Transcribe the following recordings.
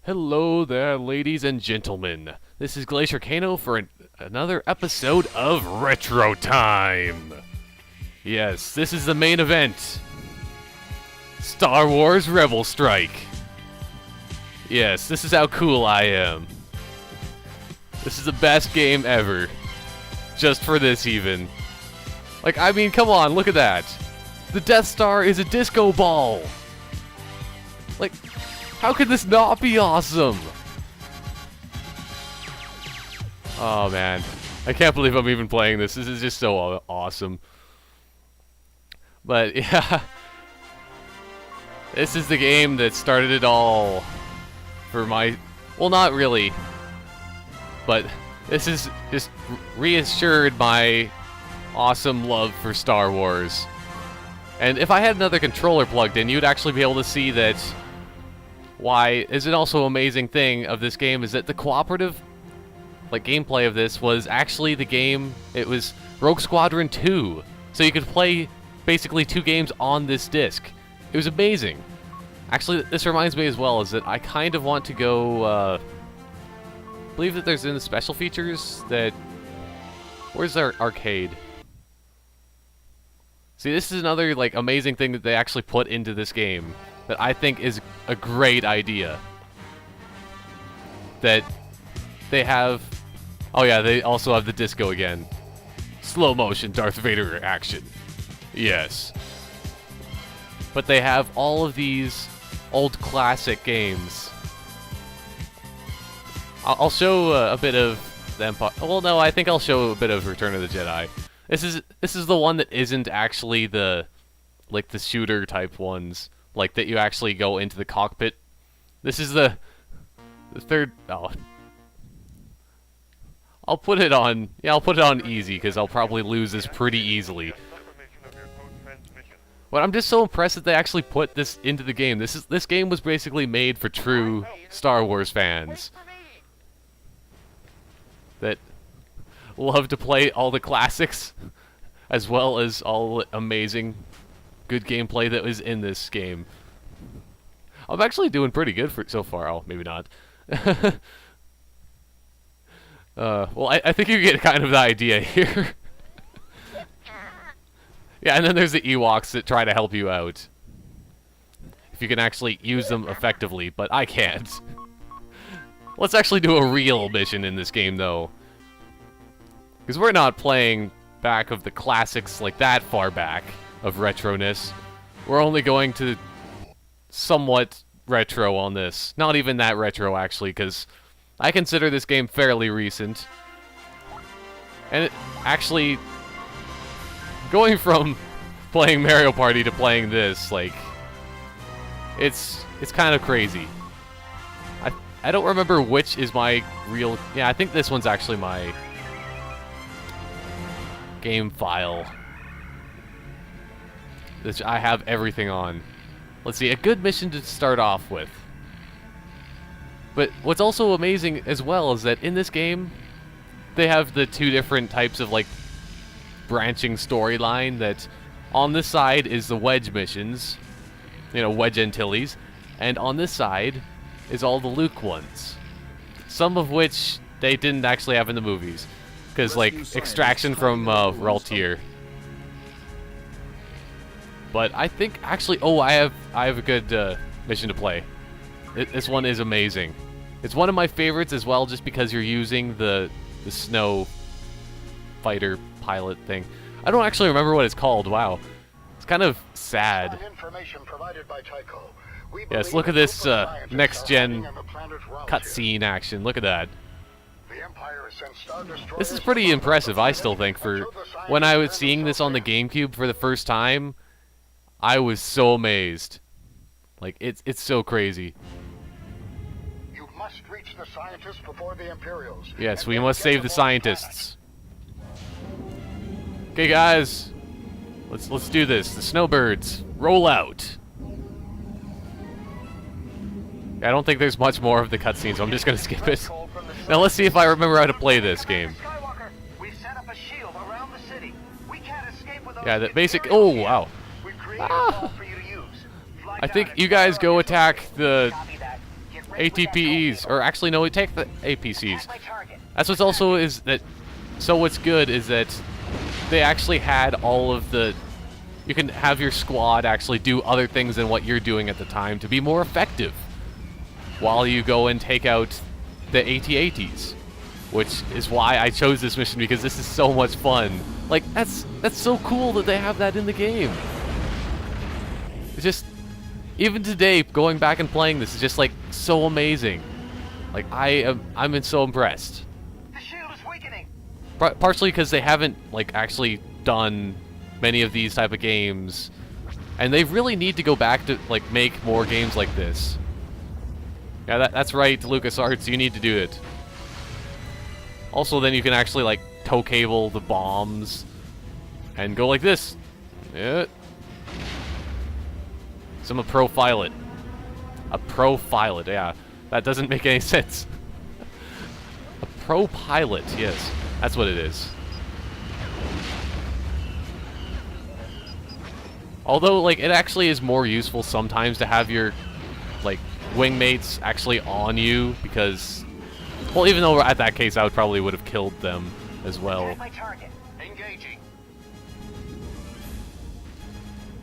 Hello there, ladies and gentlemen. This is Glaciercano for another episode of Retro Time. Yes, this is the main event. Star Wars Rebel Strike. Yes, this is how cool I am. This is the best game ever. Just for this, even. Like, I mean, come on, look at that. The Death Star is a disco ball. Like, how could this not be awesome? Oh man, I can't believe I'm even playing this. This is just so awesome. But yeah, this is the game that started it all for my, well, not really, but this is just reassured my awesome love for Star Wars. And if I had another controller plugged in, you'd actually be able to see that. Why is it also an amazing thing of this game is that the cooperative gameplay of this was actually the game. It was Rogue Squadron 2, so you could play basically 2 games on this disc. It was amazing. Actually, this reminds me as well is that I kind of want to go. I believe that there's in the special features that. Where's our arcade? See, this is another amazing thing that they actually put into this game that I think is a great idea. That they have. Oh yeah, they also have the disco again. Slow motion Darth Vader action. Yes. But they have all of these old classic games. I'll show a bit of the Empire. Well, no, I think I'll show a bit of Return of the Jedi. This is the one that isn't actually the the shooter type ones. That you actually go into the cockpit. This is the third. Oh, I'll put it on. Yeah, I'll put it on easy because I'll probably lose this pretty easily. But I'm just so impressed that they actually put this into the game. This game was basically made for true Star Wars fans that love to play all the classics as well as all the amazing good gameplay that was in this game. I'm actually doing pretty good so far. Oh, maybe not. Well, I think you get kind of the idea here. Yeah, and then there's the Ewoks that try to help you out. If you can actually use them effectively, but I can't. Let's actually do a real mission in this game, though. Because we're not playing back of the classics that far back of retroness. We're only going to somewhat retro on this. Not even that retro, actually, because I consider this game fairly recent. And it actually, going from playing Mario Party to playing this, it's kind of crazy. I don't remember which is my real. Yeah, I think this one's actually my game file. Which I have everything on. Let's see, a good mission to start off with. But what's also amazing as well is that in this game, they have the 2 different types of branching storyline. That on this side is the Wedge missions, Wedge Antilles, and on this side is all the Luke ones. Some of which they didn't actually have in the movies, because extraction from Raltier. But I think actually, oh, I have a good mission to play. This one is amazing. It's one of my favorites as well, just because you're using the snow fighter pilot thing. I don't actually remember what it's called. Wow, it's kind of sad. Yes, look at this next gen cutscene action. Look at that. This is pretty impressive, I still think. For when I was seeing this on the Gamecube for the first time, I was so amazed. It's so crazy. You must reach the scientists before the Imperials. Yes, we must save the scientists. Okay, guys, let's do this. The snowbirds, roll out. I don't think there's much more of the cutscenes, so I'm just gonna skip it. Now let's see if I remember how to play this game. Yeah, the basic. Oh wow. I think you guys go attack the ATPEs, or actually no, we take the APCs. That's what's also is that, so what's good is that they actually had all of the, you can have your squad actually do other things than what you're doing at the time to be more effective while you go and take out the AT-ATs, which is why I chose this mission, because this is so much fun. Like, that's so cool that they have that in the game. It's just, even today, going back and playing this is just like so amazing. Like, I'm so impressed. The shield is weakening. Partially because they haven't like actually done many of these type of games, and they really need to go back to like make more games like this. Yeah, that's right, LucasArts, you need to do it. Also, then you can actually like tow cable the bombs and go like this. Yeah. So I'm a pro-pilot. A pro-pilot, yeah. That doesn't make any sense. A pro-pilot, yes. That's what it is. Although, like, it actually is more useful sometimes to have your, like, wingmates actually on you, because, well, even though at that case I would have killed them as well. My target. Engaging.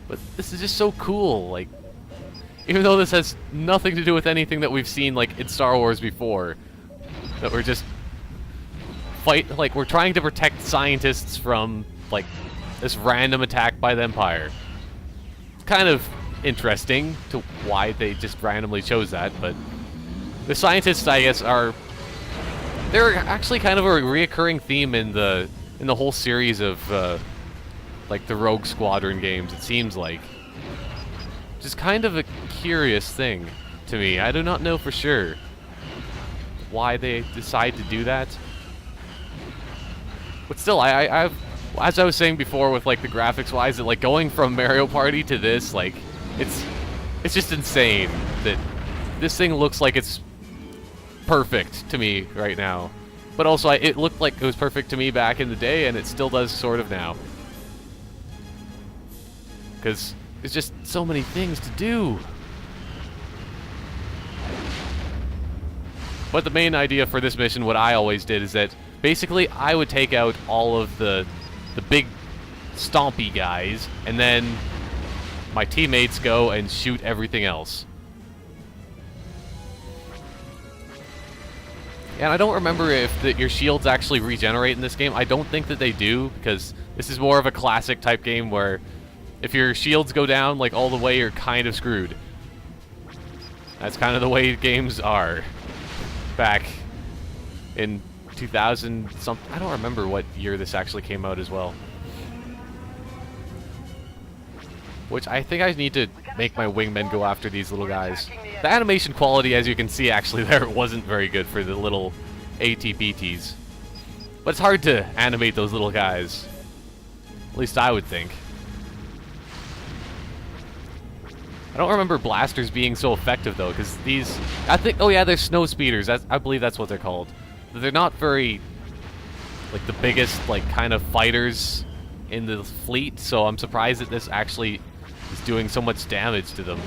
But this is just so cool, like, even though this has nothing to do with anything that we've seen, like, in Star Wars before, that we're just like, we're trying to protect scientists from, like, this random attack by the Empire. It's kind of interesting to why they just randomly chose that, but the scientists, I guess, they're actually kind of a reoccurring theme in the whole series of, like, the Rogue Squadron games, it seems like. Which is kind of a curious thing to me. I do not know for sure why they decide to do that. But still, I've, as I was saying before with, like, the graphics-wise, that, like, going from Mario Party to this, like, it's just insane that this thing looks like it's perfect to me right now. But also, it looked like it was perfect to me back in the day, and it still does sort of now. Because there's just so many things to do. But the main idea for this mission, what I always did, is that basically I would take out all of the big stompy guys, and then my teammates go and shoot everything else. And I don't remember if your shields actually regenerate in this game. I don't think that they do, because this is more of a classic type game where if your shields go down like all the way, you're kind of screwed. That's kind of the way games are. Back in 2000 something, I don't remember what year this actually came out as well. Which I think I need to make my wingmen go after these little guys. The animation quality, as you can see, actually there wasn't very good for the little ATPTs. But it's hard to animate those little guys. At least I would think. I don't remember blasters being so effective though, because these, I think, oh yeah, they're snow speeders. I believe that's what they're called. But they're not very, like, the biggest, like, kind of fighters in the fleet, so I'm surprised that this actually is doing so much damage to them.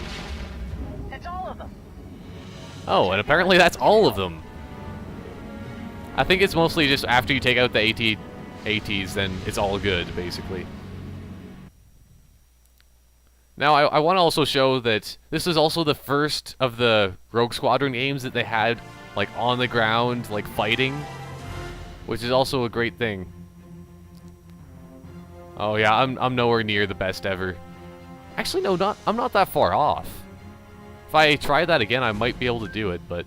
It's all of them. Oh, and apparently that's all of them. I think it's mostly just after you take out the ATs, then it's all good, basically. Now, I want to also show that this is also the first of the Rogue Squadron games that they had, like, on the ground, like, fighting, which is also a great thing. Oh yeah, I'm nowhere near the best ever. Actually, no, I'm not that far off. If I try that again, I might be able to do it, but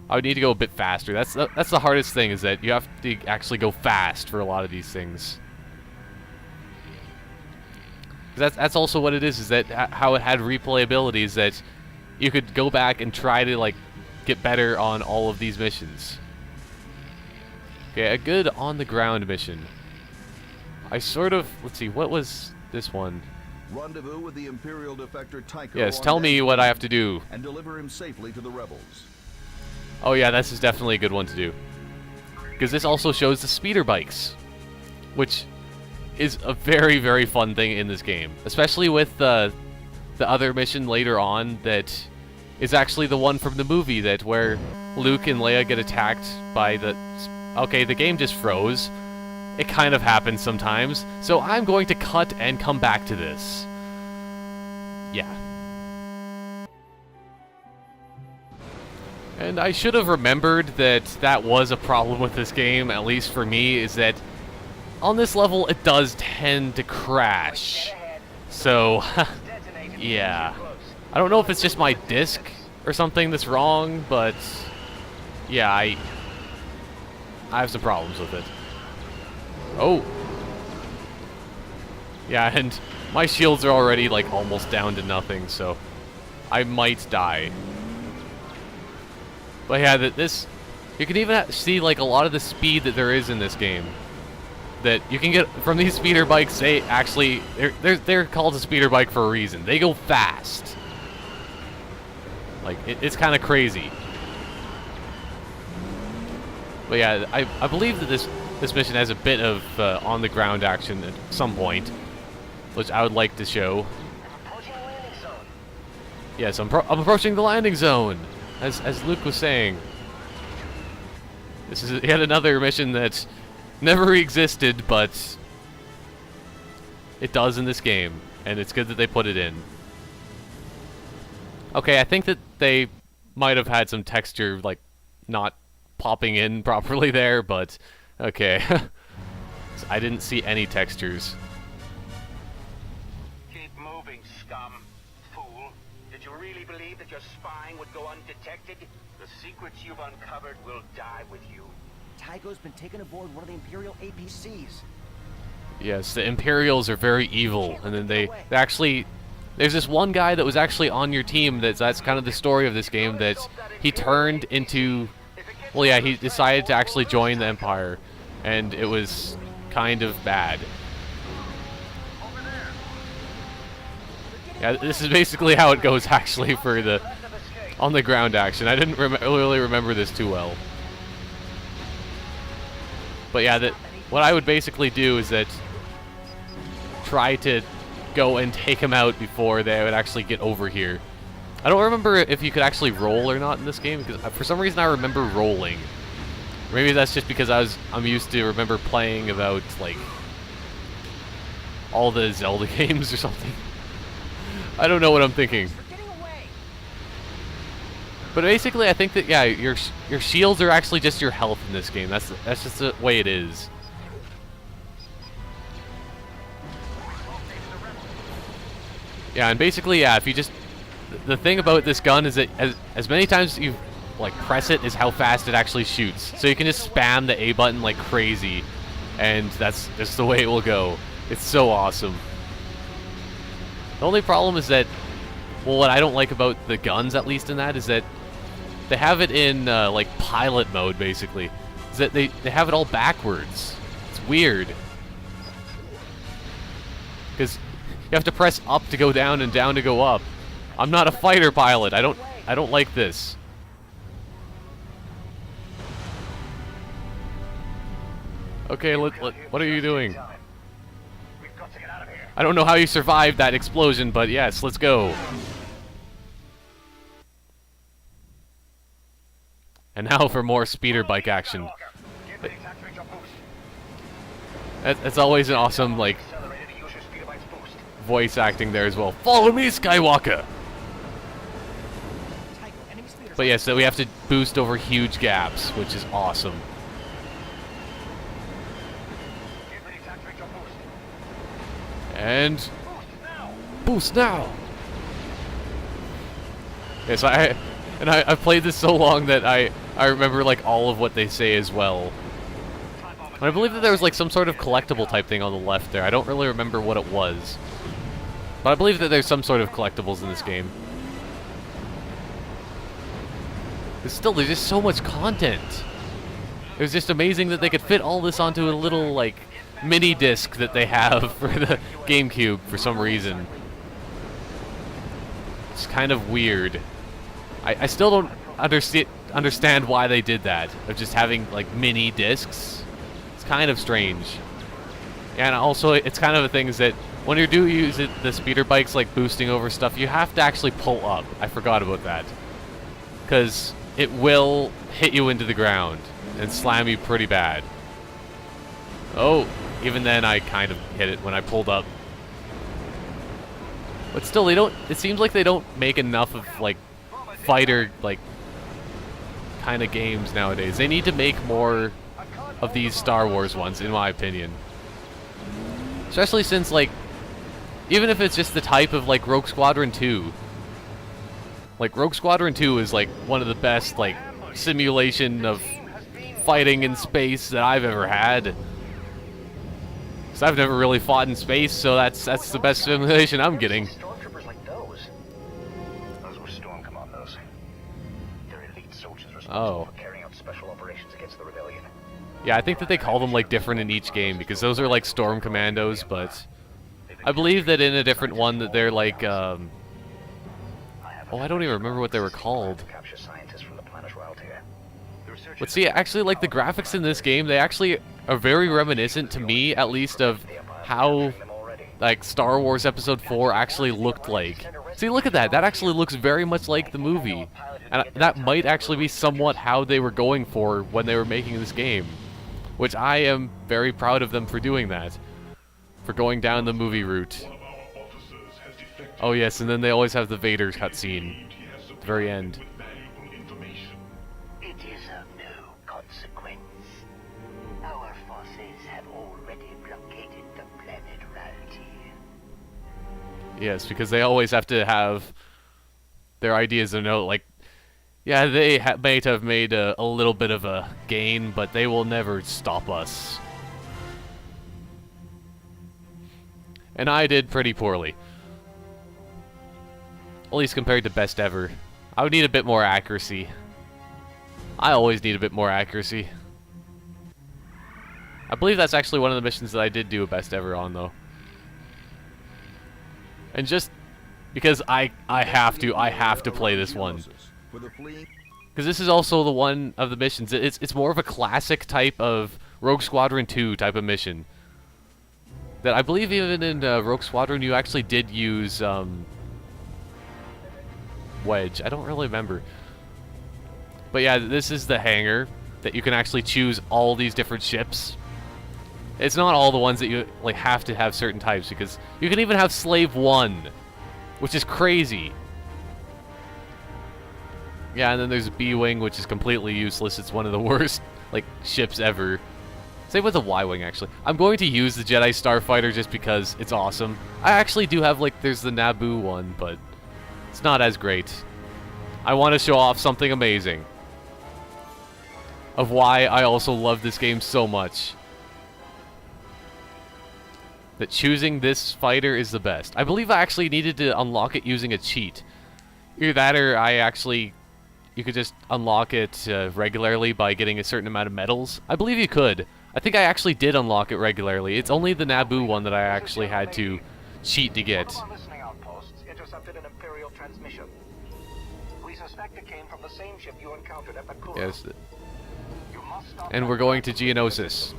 I would need to go a bit faster. That's the hardest thing, is that you have to actually go fast for a lot of these things. That's also what it is that how it had replayability, is that you could go back and try to, like, get better on all of these missions. Okay, a good on-the-ground mission. I sort of, let's see, what was this one? Rendezvous with the Imperial defector Tycho. Yes, tell me what I have to do. And deliver him safely to the rebels. Oh yeah, this is definitely a good one to do. Because this also shows the speeder bikes, which is a very, very fun thing in this game. Especially with the other mission later on that is actually the one from the movie that where Luke and Leia get attacked by the... Okay, the game just froze. It kind of happens sometimes, so I'm going to cut and come back to this. Yeah. And I should have remembered that that was a problem with this game, at least for me, is that on this level it does tend to crash. So, yeah. I don't know if it's just my disc or something that's wrong, but yeah, I have some problems with it. Oh. Yeah, and my shields are already like almost down to nothing, so I might die. But yeah, this you can even see like a lot of the speed that there is in this game that you can get from these speeder bikes. They actually they're called a speeder bike for a reason. They go fast. Like it's kind of crazy. But yeah, I believe that this mission has a bit of on the ground action at some point, which I would like to show. Yes, I'm approaching the landing zone, as Luke was saying. This is yet another mission that never existed, but it does in this game, and it's good that they put it in. Okay, I think that they might have had some texture, like, not popping in properly there, but okay. I didn't see any textures. Keep moving, scum. Fool. Did you really believe that your spying would go undetected? The secrets you've uncovered will die with you. Tycho's been taken aboard one of the Imperial APCs. Yes, the Imperials are very evil, and then they actually... There's this one guy that was actually on your team that's kind of the story of this game, that he turned into... Well, yeah, he decided to actually join the Empire, and it was kind of bad. Yeah, this is basically how it goes, actually, for the on-the-ground action. I didn't really remember this too well. But yeah, what I would basically do is that try to go and take him out before they would actually get over here. I don't remember if you could actually roll or not in this game, because for some reason I remember rolling. Maybe that's just because I'm used to remember playing about like all the Zelda games or something. I don't know what I'm thinking. But basically, I think that yeah, your shields are actually just your health in this game. That's just the way it is. Yeah, and basically, yeah, if you just... The thing about this gun is that as many times as you, like, press it is how fast it actually shoots. So you can just spam the A button like crazy, and that's just the way it will go. It's so awesome. The only problem is that, well, what I don't like about the guns, at least in that, is that they have it in, like, pilot mode, basically. Is that they have it all backwards. It's weird. Because you have to press up to go down and down to go up. I'm not a fighter pilot. I don't like this. Okay, what are you doing? I don't know how you survived that explosion, but yes, let's go. And now for more speeder bike action. That's always an awesome, like, voice acting there as well. Follow me, Skywalker! But yeah, so we have to boost over huge gaps, which is awesome. And boost now! Yeah, so I've played this so long that I remember like all of what they say as well. And I believe that there was like some sort of collectible type thing on the left there. I don't really remember what it was. But I believe that there's some sort of collectibles in this game. But still, there's just so much content. It was just amazing that they could fit all this onto a little, like, mini disc that they have for the Gamecube for some reason. It's kind of weird. I still don't understand why they did that, of just having, like, mini discs. It's kind of strange. And also, it's kind of a thing is that when you do use the speeder bikes, like, boosting over stuff, you have to actually pull up. I forgot about that. because it will hit you into the ground and slam you pretty bad. Oh, even then I kind of hit it when I pulled up. But still, they don't, it seems like they don't make enough of, like, fighter, like, kind of games nowadays. They need to make more of these Star Wars ones, in my opinion. Especially since, like, even if it's just the type of, like, Rogue Squadron 2. Like, Rogue Squadron 2 is, like, one of the best, like, simulation of fighting in space that I've ever had. Because I've never really fought in space, so that's the best simulation I'm getting. Stormtroopers like those. Those were Storm Commandos. They're elite soldiers responsible for carrying out special operations against the rebellion. Yeah, I think that they call them, like, different in each game, because those are, like, Storm Commandos, but I believe that in a different one that they're, like, oh, I don't even remember what they were called. But see, actually, like, the graphics in this game, they actually are very reminiscent, to me, at least, of how, like, Star Wars Episode 4 actually looked like. See, look at that. That actually looks very much like the movie. And that might actually be somewhat how they were going for when they were making this game. Which I am very proud of them for doing that. For going down the movie route. Oh yes, and then they always have the Vader cutscene at the very end. It is of no consequence. Our forces have already blockaded the planet Ralti. Yes, because they always have to have their ideas of note, like, yeah, they might have made a little bit of a gain, but they will never stop us. And I did pretty poorly. At least compared to best ever. I would need a bit more accuracy. I always need a bit more accuracy. I believe that's actually one of the missions that I did do a best ever on, though. And just because I have to play this one. Because this is also the one of the missions. It's more of a classic type of Rogue Squadron 2 type of mission. That I believe even in Rogue Squadron you actually did use Wedge. I don't really remember. But yeah, this is the hangar that you can actually choose all these different ships. It's not all the ones that you like have to have certain types, because you can even have Slave 1, which is crazy. Yeah, and then there's B-Wing, which is completely useless. It's one of the worst, like, ships ever. Same with the Y-Wing, actually. I'm going to use the Jedi Starfighter just because it's awesome. I actually do have, like, there's the Naboo one, but it's not as great. I want to show off something amazing. Of why I also love this game so much. That choosing this fighter is the best. I believe I actually needed to unlock it using a cheat. Either that or you could just unlock it regularly by getting a certain amount of medals. I believe you could. I think I actually did unlock it regularly. It's only the Naboo one that I actually had to cheat to get. One of our listening outposts intercepted an Imperial transmission. We suspect it came from the same ship you encountered at Bakura. Yes. You must stop And we're going to Geonosis.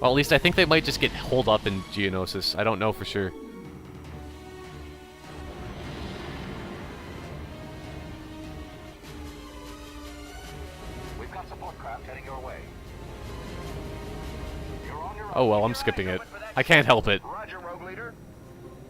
Well, at least I think they might just get holed up in Geonosis. I don't know for sure. We've got support craft heading your way. You're on your own. Oh well, I'm skipping it. I can't help it. Roger, Rogue Leader.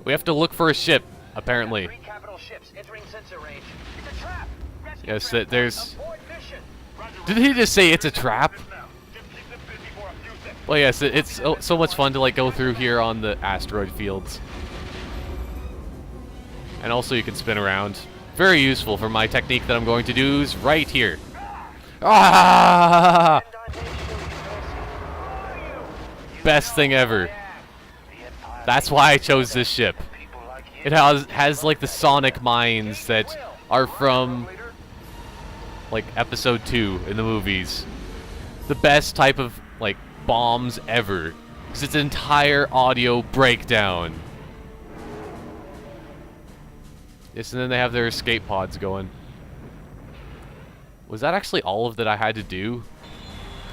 We have to look for a ship, apparently. 3 capital ships entering sensor range. It's a trap. Rescue Yes, transport. there's... Abort mission. Roger, Did he just say it's a trap? now. Just keep them busy for a few seconds. Well, yes, it's so much fun to, like, go through here on the asteroid fields. And also you can spin around. Very useful for my technique that I'm going to do is right here. Ah! Best thing ever. That's why I chose this ship. It has like the sonic mines that are from like episode 2 in the movies. The best type of like bombs ever. Because it's an entire audio breakdown. Yes, and then they have their escape pods going. Was that actually all of that I had to do?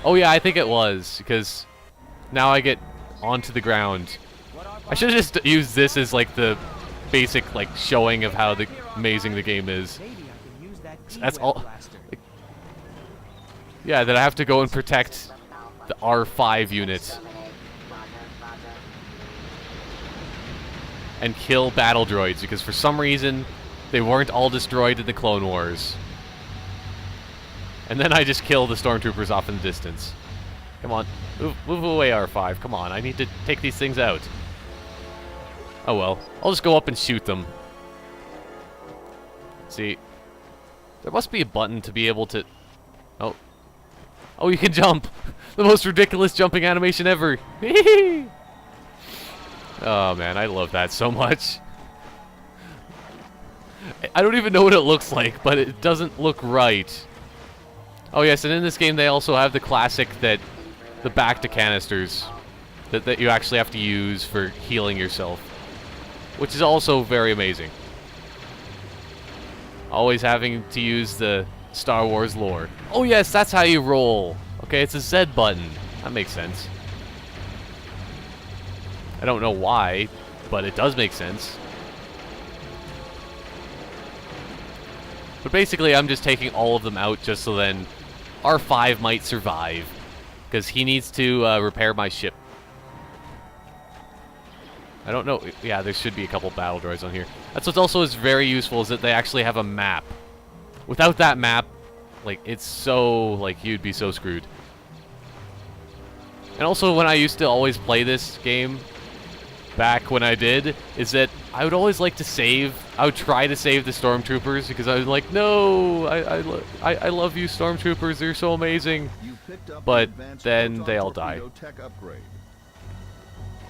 Oh yeah, I think it was, because now I get onto the ground. I should have just used this as like the basic like showing of how the amazing the game is. Maybe I can use that That's D-Web all. blaster. Yeah, that I have to go and protect the R5 unit and kill battle droids because for some reason they weren't all destroyed in the Clone Wars. And then I just kill the stormtroopers off in the distance. Come on, move away, R5. Come on, I need to take these things out. Oh well, I'll just go up and shoot them. See, there must be a button to be able to... Oh, you can jump! The most ridiculous jumping animation ever! Oh man, I love that so much. I don't even know what it looks like, but it doesn't look right. Oh yes, and in this game they also have the classic that... the back-to canisters that you actually have to use for healing yourself. Which is also very amazing. Always having to use the Star Wars lore. Oh yes, that's how you roll. Okay, it's a Z button. That makes sense. I don't know why, but it does make sense. But basically, I'm just taking all of them out just so then R5 might survive. Because he needs to repair my ship. I don't know. Yeah, there should be a couple battle droids on here. That's what also is very useful, is that they actually have a map. Without that map, like, it's so, like, you'd be so screwed. And also, when I used to always play this game, back when I did, is that I would always like to save. I would try to save the stormtroopers, because I was like, no, I love you, stormtroopers, they're so amazing. But then they all die.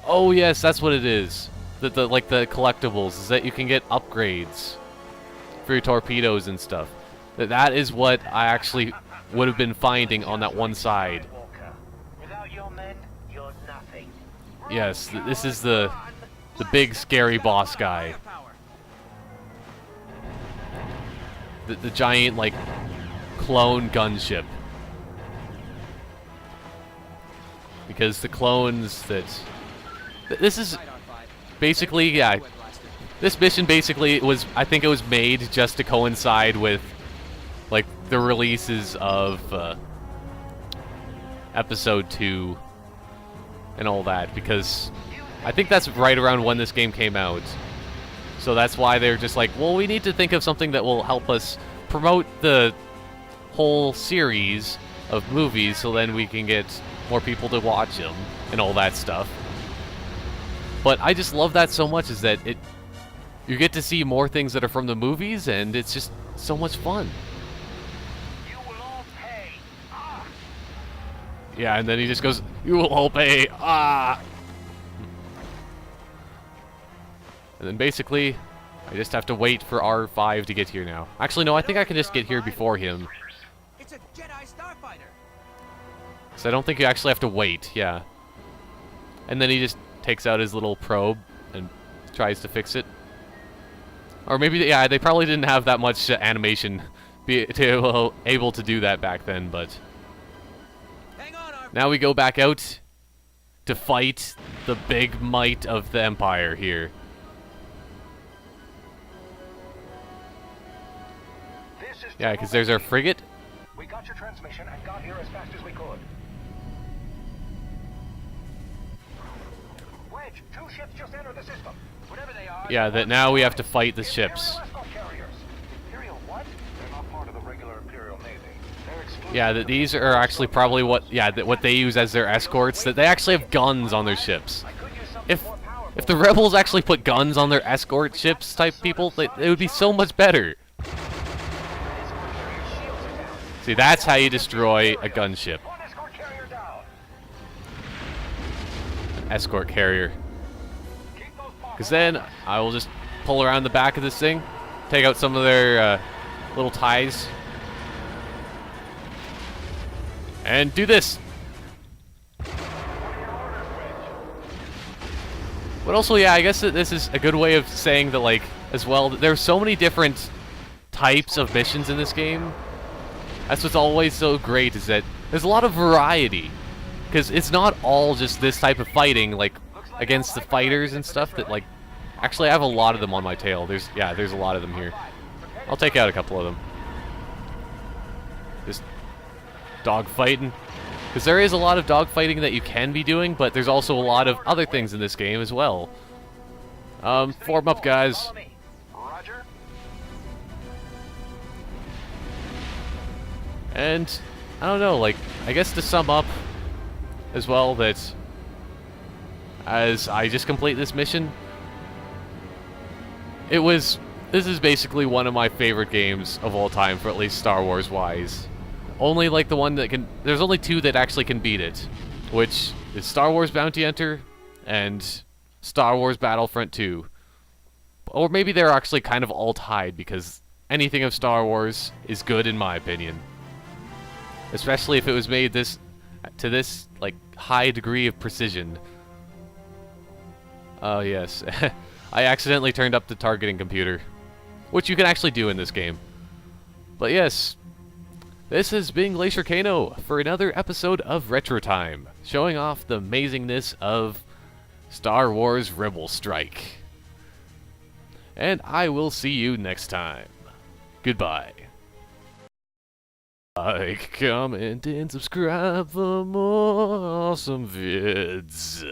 Oh yes, that's what it is. Like the collectibles is that you can get upgrades for your torpedoes and stuff. That is what I actually would have been finding on that one side. Without your men, you're nothing. Yes, this is the big scary boss guy. The giant like clone gunship. Because the clones that... This is basically, yeah, this mission basically was, I think it was made just to coincide with, like, the releases of Episode 2 and all that, because I think that's right around when this game came out. So that's why they're just like, well, we need to think of something that will help us promote the whole series of movies so then we can get more people to watch them and all that stuff. But I just love that so much, is that you get to see more things that are from the movies, and it's just so much fun. You will all pay. Ah. Yeah, and then he just goes, "You will all pay." Ah. And then basically, I just have to wait for R5 to get here now. Actually, no, I think I can just get here before him. It's a Jedi starfighter. So I don't think you actually have to wait, yeah. And then he just takes out his little probe and tries to fix it. Or maybe, yeah, they probably didn't have that much animation able to do that back then, but... Hang on, Now we go back out to fight the big might of the Empire here. Yeah, because there's our frigate. We got your transmission and got here as fast as we could. Wedge, 2 ships just entered the system. Whatever they are. Yeah, that now we have to fight the ships. Imperial escort carriers. Imperial what? They're not part of the regular Imperial Navy. They're exclusive. Yeah, that these are actually probably what they use as their escorts. That they actually have guns on their ships. I could use something If more powerful. if the rebels actually put guns on their escort ships type people, it would be so much better. See, that's how you destroy a gunship. One escort carrier down. Escort carrier. Keep those bombs. Because then I will just pull around the back of this thing, take out some of their little ties, and do this. But also, yeah, I guess that this is a good way of saying that, like, as well, that there's so many different types of missions in this game. That's what's always so great, is that there's a lot of variety. Because it's not all just this type of fighting, like, against the fighters and stuff that, like, actually I have a lot of them on my tail. There's a lot of them here. I'll take out a couple of them. Just dogfighting. Because there is a lot of dogfighting that you can be doing, but there's also a lot of other things in this game as well. Form up, guys. Follow me. Roger. And, I don't know, like, I guess to sum up as well that as I just complete this mission, this is basically one of my favorite games of all time, for at least Star Wars wise. Only like the one that can, there's only two that actually can beat it, which is Star Wars Bounty Hunter and Star Wars Battlefront 2. Or maybe they're actually kind of all tied, because anything of Star Wars is good in my opinion. Especially if it was made to this like high degree of precision. Oh yes, I accidentally turned up the targeting computer, which you can actually do in this game. But yes, this has been Glaciercano for another episode of Retro Time, showing off the amazingness of Star Wars Rebel Strike. And I will see you next time. Goodbye. Like, comment, and subscribe for more awesome vids.